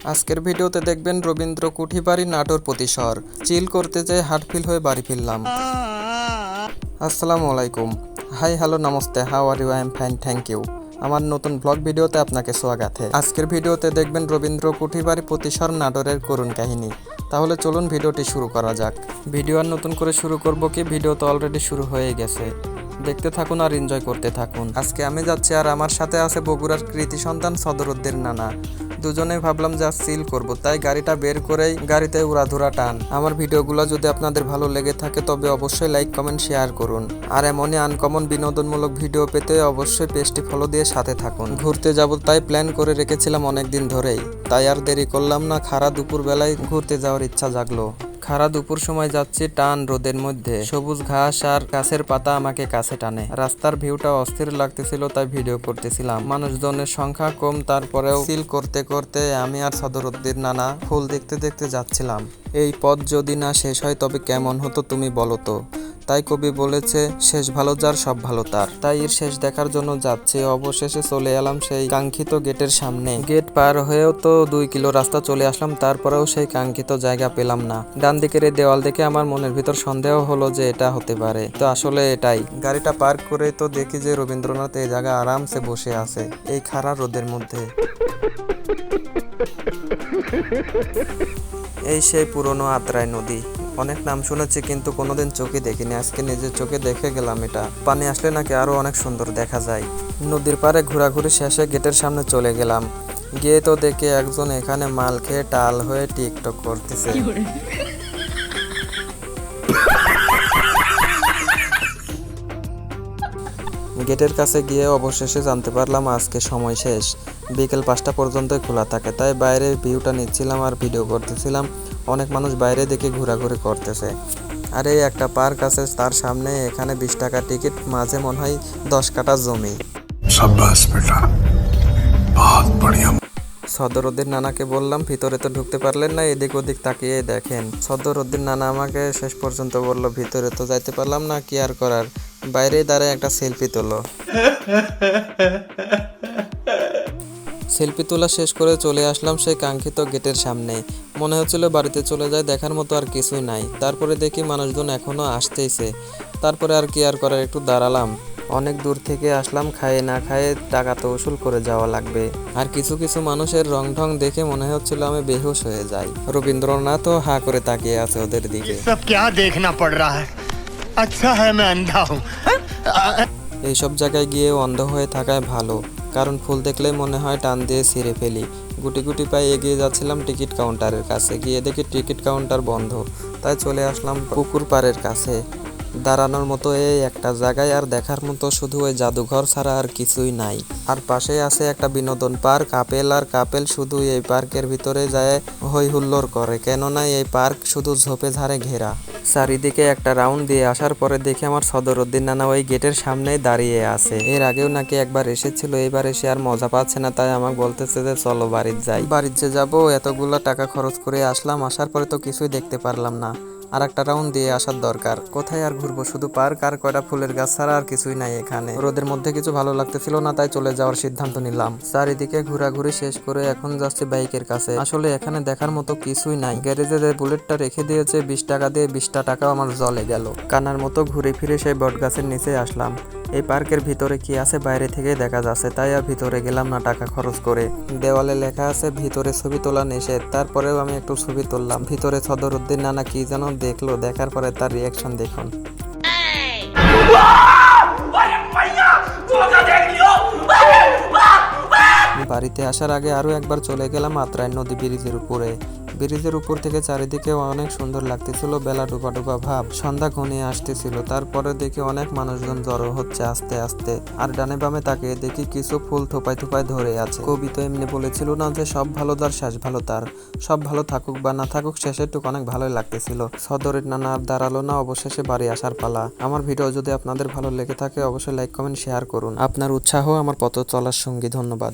আজকের ভিডিওতে দেখবেন রবীন্দ্র কুঠিবাড়ি নাটোর প্রতিশহর চিল করতে যেয়ে হার্টফিল হয়ে বাড়ি ফিরলাম। আসসালামু আলাইকুম, হাই হ্যালো নমস্তে, how are you? I am fine, thank you. আমার নতুন ব্লগ ভিডিওতে আপনাকে স্বাগত। আজকের ভিডিওতে দেখবেন রবীন্দ্র কুঠিবাড়ি প্রতিশহর নাটোরের করুণ কাহিনী। তাহলে চলুন ভিডিওটি শুরু করা যাক। ভিডিও আর নতুন করে শুরু করব কি, ভিডিও তো অলরেডি শুরু হয়ে গেছে। দেখতে থাকুন আর এনজয় করতে থাকুন। আজকে আমি যাচ্ছি আর আমার সাথে আছে বগুড়ার কৃতি সন্তান সদরুদ্দিন নানা। দুজনে ভাবলাম যে সিল করব, তাই গাড়িটা বের করেই গাড়িতে উড়াধুরা টান। আমার ভিডিওগুলো যদি আপনাদের ভালো লেগে থাকে তবে অবশ্যই লাইক কমেন্ট শেয়ার করুন। আর এমনই আনকমন বিনোদনমূলক ভিডিও পেতে অবশ্যই পেজটি ফলো দিয়ে সাথে থাকুন। ঘুরতে যাব তাই প্ল্যান করে রেখেছিলাম অনেক দিন ধরেই, তাই আর দেরি করলাম না। খাড়া দুপুর বেলায় ঘুরতে যাওয়ার ইচ্ছা জাগলো। খাড়া দুপুর সময় যাচ্ছি টান রোদের মধ্যে, সবুজ ঘাস আর গাছের পাতা আমাকে কাছে টানে। রাস্তার ভিউটা অস্থির লাগতেছিল, তাই ভিডিও করতেছিলাম। মানুষজনের সংখ্যা কম, তারপরেও সিল করতে করতে আমি আর সদরুদ্দিন নানা ফুল দেখতে দেখতে যাচ্ছিলাম। এই পথ যদি না শেষ হয় তবে কেমন হতো তুমি বলো তো। তাই কবি বলেছে, শেষ ভালো যার সব ভালো তার। তাই এর শেষ দেখার জন্য যাচ্ছি। অবশেষে চলে এলাম সেই কাঙ্ক্ষিত গেটের সামনে। গেট পার হয়েও তো 2 কিলো রাস্তা চলে আসলাম, তারপরেও সেই কাঙ্ক্ষিত জায়গা পেলাম না। ডান দিকের এই দেওয়াল দেখে আমার মনের ভিতর সন্দেহ হলো যে এটা হতে পারে, তো আসলে এটাই। গাড়িটা পার্ক করে তো দেখি যে রবীন্দ্রনাথ এই জায়গা আরামসে বসে আছে এই খাড়া রোদের মধ্যে। এই সেই পুরনো আত্রাই নদী। অনেক নাম শুনেছি কিন্তু কোনোদিন চোখে দেখিনি, আজকে নিজের চোখে দেখে গেলাম। এটা পানি আসলে নাকি আরো অনেক সুন্দর দেখা যায়। নদীর পাড়ে ঘোরাঘুরি শেষে গেটের সামনে চলে গেলাম। গিয়ে তো দেখে একজন এখানে মাল খেয়ে টাল হয়ে টিকটক করতেছে। গেটের কাছে গিয়ে অবশেষে জানতে পারলাম আজকে সময় শেষ, বিকেল 5টা পর্যন্ত খোলা থাকে। তাই বাইরের ভিউটা নিচ্ছিলাম আর ভিডিও করতেছিলাম। অনেক মানুষ বাইরে দেখে ঘোরাঘুরি করতেছে। আর এই একটা পার্ক আছে তার সামনে, এখানে 20 টাকা টিকিট, মাঝে মনে হয় 10 কাঠা জমি। সদরুদ্দিন নানাকে বললাম ভিতরে তো ঢুকতে পারলেন না, এদিক ওদিক তাকিয়ে দেখেন। সদরুদ্দিন নানা আমাকে শেষ পর্যন্ত বলল ভিতরে তো যাইতে পারলাম না, কি আর করার, বাইরে দাঁড়ায় একটা সেলফি তোলো। সেলফি তোলা শেষ করে চলে আসলাম সেই কাঙ্ক্ষিত গেটের সামনে। মনে হচ্ছিল বাড়িতে চলে যায়, দেখার মতো আর কিছুই নাই। তারপরে দেখি মানুষজন এখনো আসতেইছে, তারপরে আর কি আর করার, একটু দাঁড়ালাম। অনেক দূর থেকে আসলাম, খায়ে না খায়ে টাকা তো উসুল করে যাওয়া লাগবে। আর কিছু কিছু মানুষের রং ঢং দেখে মনে হচ্ছিল আমি বেহুশ হয়ে যাই। রবীন্দ্রনাথও হা করে তাকিয়ে আছে ওদের দিকে। এইসব জায়গায় গিয়ে অন্ধ হয়ে থাকায় ভালো, কারণ ফুল দেখলেই মনে হয় টান দিয়ে ছিঁড়ে ফেলি। গুটি গুটি পায়ে এগিয়ে যাচ্ছিলাম টিকিট কাউন্টারের কাছে, গিয়ে দেখি টিকিট কাউন্টার বন্ধ। তাই চলে আসলাম পুকুর পাড়ের কাছে। দাঁড়ানোর মতো এই একটা জায়গায় আর দেখার মতো শুধু ওই জাদুঘর ছাড়া আর কিছুই নাই। আর পাশেই আছে একটা বিনোদন পার্ক। কাপেল আর কাপেল শুধু এই পার্কের ভিতরে যায় হই হুল্লোড় করে, কেননা এই পার্ক শুধু ঝোপে ঝাড়ে ঘেরা। চারিদিকে একটা রাউন্ড দিয়ে আসার পরে দেখি আমার সদরুদ্দিন নানা ওই গেটের সামনেই দাঁড়িয়ে আছে। এর আগেও নাকি একবার এসেছিল, এবার এসে আর মজা পাচ্ছে না, তাই আমাকে বলতেছে যে চলো বাড়িতে যাই। বাড়িতে যাবো, এতগুলো টাকা খরচ করে আসলাম, আসার পরে তো কিছুই দেখতে পারলাম না। আর একটা রাউন্ড দিয়ে আসার দরকার। কোথায় আর ঘুরবো, শুধু পার্ক আর কয়টা ফুলের গাছ ছাড়া আর কিছুই নাই এখানে। রোদের মধ্যে কিছু ভালো লাগতেছিল না, তাই চলে যাওয়ার সিদ্ধান্ত নিলাম। চারিদিকে ঘোরাঘুরি শেষ করে এখন যাচ্ছি বাইকের কাছে। আসলে এখানে দেখার মতো কিছুই নাই। গ্যারেজে যে বুলেটটা রেখে দিয়েছে 20 টাকা দিয়ে, 20টা টাকাও আমার জলে গেল। কানার মতো ঘুরে ফিরে সেই বট গাছের নিচে আসলাম। এই পার্কের ভিতরে কি আছে বাইরে থেকে দেখা যাচ্ছে, তাই আর ভিতরে গেলাম না টাকা খরচ করে। দেওয়ালে লেখা আছে ভিতরে ছবি তোলা নিষেধ, তারপরেও আমি একটু ছবি তুললাম। ভিতরে সদরুদ্দিন নানা কি যেন দেখলো, দেখার পরে তার রিয়াকশন দেখুন। বাড়িতে আসার আগে আরো একবার চলে গেলাম আত্রাই নদী ব্রিজের উপরে। ব্রিজের উপর থেকে চারিদিকে অনেক সুন্দর লাগতেছিল, বেলা ডুবা ডুবা ভাব, সন্ধ্যা ঘনিয়ে আসতেছিল। তারপরে দেখি অনেক মানুষজন জড়ো হচ্ছে আস্তে আস্তে। আর ডানে বামে তাকিয়ে দেখি কিছু ফুল থোপায় থোপায় ধরে আছে। কবি তো এমনি বলেছিল না যে সব ভালো যার শেষ ভালো তার। সব ভালো থাকুক বা না থাকুক, শেষের টুক অনেক ভালোই লাগতেছিল। সদরের নানা আর দাঁড়ালো না, অবশেষে বাড়ি আসার পালা। আমার ভিডিও যদি আপনাদের ভালো লেগে থাকে অবশ্যই লাইক কমেন্ট শেয়ার করুন। আপনার উৎসাহ আমার পথ চলার সঙ্গী। ধন্যবাদ।